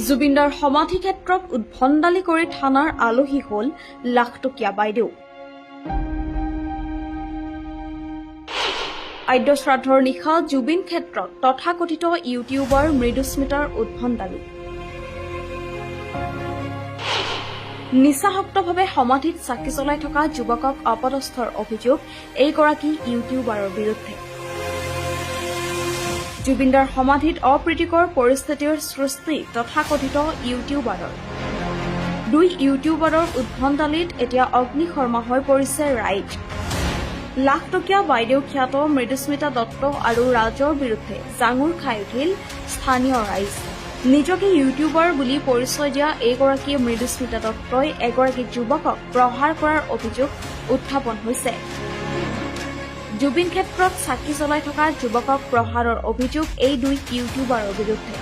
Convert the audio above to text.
জুবিনদাৰ সমাধি ক্ষেত্ৰত উদ্ভণ্ডালি কৰি থানাৰ আলহী হ'ল লাখটকীয়া বাইদেউ। আদ্য শ্ৰাদ্ধৰ নিশা জুবিন ক্ষেত্ৰত তথাকথিত ইউটিউবাৰ মৃদুস্মিতাৰ উদ্ভণ্ডালি। নিচাসক্তভাৱে সমাধিত চাকি জ্বলাই থকা যুৱকক অপদস্থৰ অভিযোগ এইগৰাকী ইউটিউবাৰৰ বিৰুদ্ধে। জুবিনদাৰ সমাধিত অপ্ৰীতিকৰ পৰিস্থিতিৰ সৃষ্টি তথাকথিত ইউটিউবাৰৰ। দুই ইউটিউবাৰৰ উদ্ভণ্ডালিত এতিয়া অগ্নিশৰ্মা হৈ পৰিছে ৰাইজ। লাখটকীয়া বাইদেউ খ্যাত মৃদুস্মিতা দত্ত আৰু ৰাজৰ বিৰুদ্ধে জাঙুৰ খাই উঠিল স্থানীয় ৰাইজ। নিজকে ইউটিউবাৰ বুলি পৰিচয় দিয়া এইগৰাকী মৃদুস্মিতা দত্তই এগৰাকী যুৱকক প্ৰহাৰ কৰাৰ অভিযোগ উত্থাপন হৈছে। জুবিন ক্ষেত্ৰত চাকি জ্বলাই থকা যুৱকক প্ৰহাৰৰ অভিযোগ এই দুই ইউটিউবাৰৰ বিৰুদ্ধে।